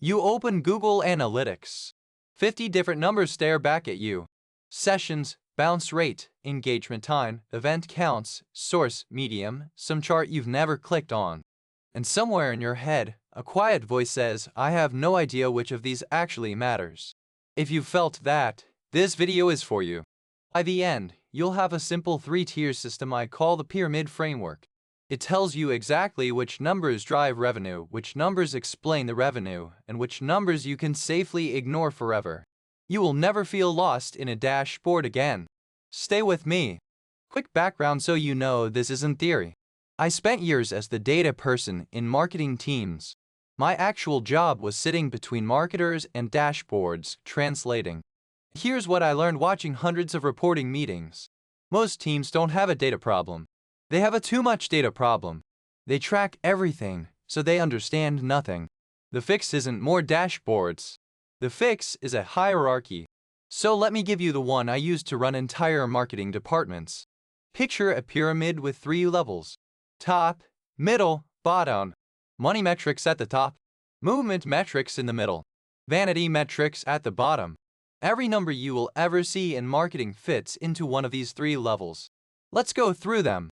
You open Google Analytics. 50 different numbers stare back at you. Sessions, bounce rate, engagement time, event counts, source, medium, some chart you've never clicked on. And somewhere in your head, a quiet voice says, I have no idea which of these actually matters. If you've felt that, this video is for you. By the end, you'll have a simple 3-tier system I call the pyramid framework. It tells you exactly which numbers drive revenue, which numbers explain the revenue, and which numbers you can safely ignore forever. You will never feel lost in a dashboard again. Stay with me. Quick background so you know this isn't theory. I spent years as the data person in marketing teams. My actual job was sitting between marketers and dashboards, translating. Here's what I learned watching hundreds of reporting meetings. Most teams don't have a data problem. They have a too much data problem. They track everything, so they understand nothing. The fix isn't more dashboards. The fix is a hierarchy. So let me give you the one I use to run entire marketing departments. Picture a pyramid with 3 levels. Top, middle, bottom. Money metrics at the top. Movement metrics in the middle. Vanity metrics at the bottom. Every number you will ever see in marketing fits into one of these 3 levels. Let's go through them.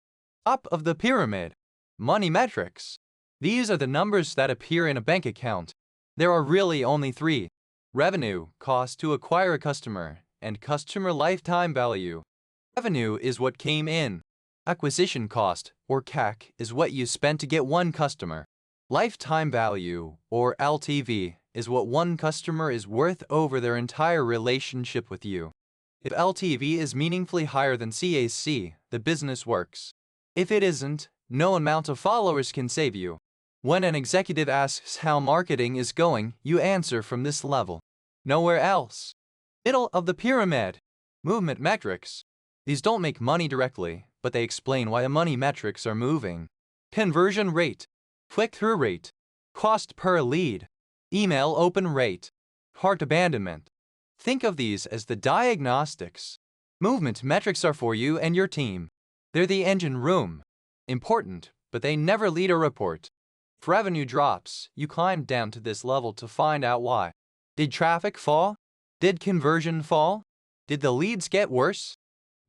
Top of the pyramid. Money metrics. These are the numbers that appear in a bank account. There are really only 3. Revenue, cost to acquire a customer, and customer lifetime value. Revenue is what came in. Acquisition cost, or CAC, is what you spent to get one customer. Lifetime value, or LTV, is what one customer is worth over their entire relationship with you. If LTV is meaningfully higher than CAC, the business works. If it isn't, no amount of followers can save you. When an executive asks how marketing is going, you answer from this level. Nowhere else. Middle of the pyramid. Movement metrics. These don't make money directly, but they explain why the money metrics are moving. Conversion rate. Click-through rate. Cost per lead. Email open rate. Cart abandonment. Think of these as the diagnostics. Movement metrics are for you and your team. They're the engine room. Important, but they never lead a report. If revenue drops, you climb down to this level to find out why. Did traffic fall? Did conversion fall? Did the leads get worse?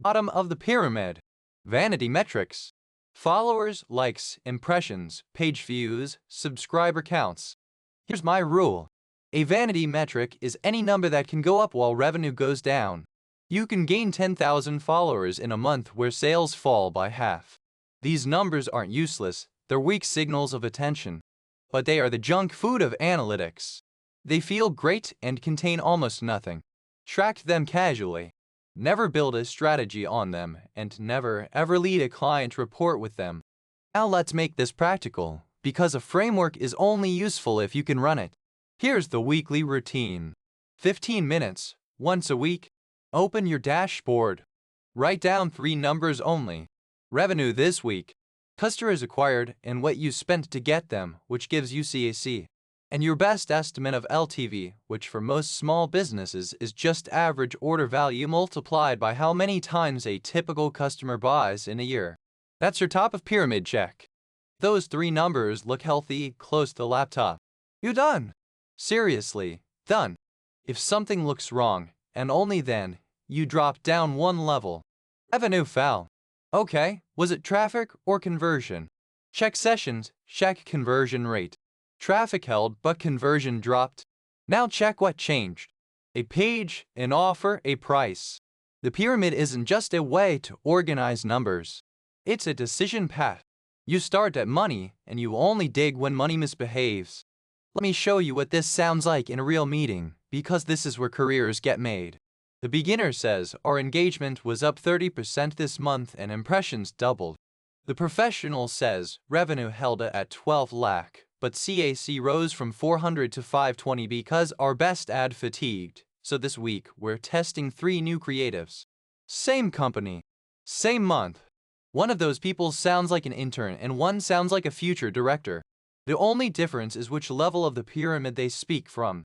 Bottom of the pyramid. Vanity metrics. Followers, likes, impressions, page views, subscriber counts. Here's my rule. A vanity metric is any number that can go up while revenue goes down. You can gain 10,000 followers in a month where sales fall by half. These numbers aren't useless, they're weak signals of attention. But they are the junk food of analytics. They feel great and contain almost nothing. Track them casually. Never build a strategy on them, and never ever lead a client report with them. Now let's make this practical, because a framework is only useful if you can run it. Here's the weekly routine. 15 minutes, once a week. Open your dashboard. Write down 3 numbers only. Revenue this week. Customers acquired and what you spent to get them, which gives you CAC. And your best estimate of LTV, which for most small businesses is just average order value multiplied by how many times a typical customer buys in a year. That's your top of pyramid check. Those 3 numbers look healthy, close to the laptop. You're done. Seriously, done. If something looks wrong, and only then, you drop down 1 level. Revenue fell. Okay, was it traffic or conversion? Check sessions, check conversion rate. Traffic held, but conversion dropped. Now check what changed. A page, an offer, a price. The pyramid isn't just a way to organize numbers. It's a decision path. You start at money, and you only dig when money misbehaves. Let me show you what this sounds like in a real meeting, because this is where careers get made. The beginner says, our engagement was up 30% this month and impressions doubled. The professional says, revenue held at 12 lakh, but CAC rose from 400 to 520 because our best ad fatigued. So this week, we're testing 3 new creatives. Same company, same month. One of those people sounds like an intern and one sounds like a future director. The only difference is which level of the pyramid they speak from.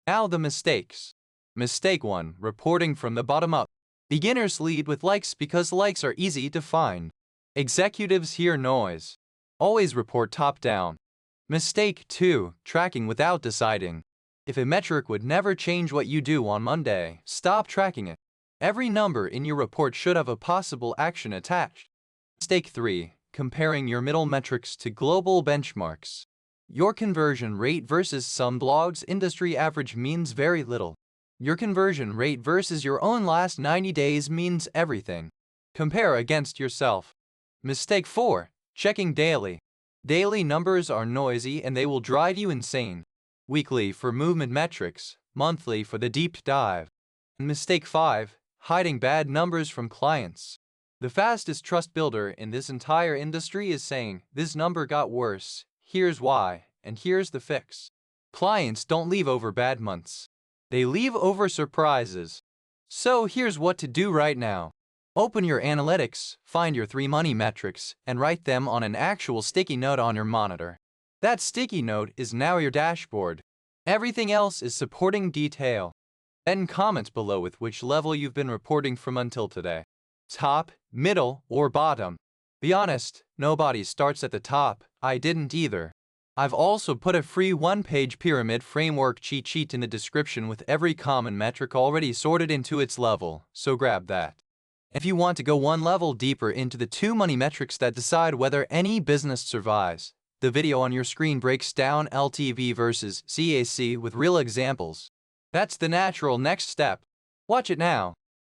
Now the mistakes. Mistake 1, reporting from the bottom up. Beginners lead with likes because likes are easy to find. Executives hear noise. Always report top down. Mistake 2, tracking without deciding. If a metric would never change what you do on Monday, stop tracking it. Every number in your report should have a possible action attached. Mistake 3. Comparing your middle metrics to global benchmarks. Your conversion rate versus some blogs' industry average means very little. Your conversion rate versus your own last 90 days means everything. Compare against yourself. Mistake 4. Checking daily. Daily numbers are noisy and they will drive you insane. Weekly for movement metrics, monthly for the deep dive. Mistake 5. Hiding bad numbers from clients. The fastest trust builder in this entire industry is saying, "This number got worse, here's why, and here's the fix." Clients don't leave over bad months. They leave over surprises. So here's what to do right now. Open your analytics, find your 3 money metrics, and write them on an actual sticky note on your monitor. That sticky note is now your dashboard. Everything else is supporting detail. Then comment below with which level you've been reporting from until today. Top, middle, or bottom. Be honest, nobody starts at the top. I didn't either. I've also put a free one-page pyramid framework cheat sheet in the description with every common metric already sorted into its level, so grab that. If you want to go one level deeper into the 2 money metrics that decide whether any business survives, the video on your screen breaks down LTV versus CAC with real examples. That's the natural next step. Watch it now.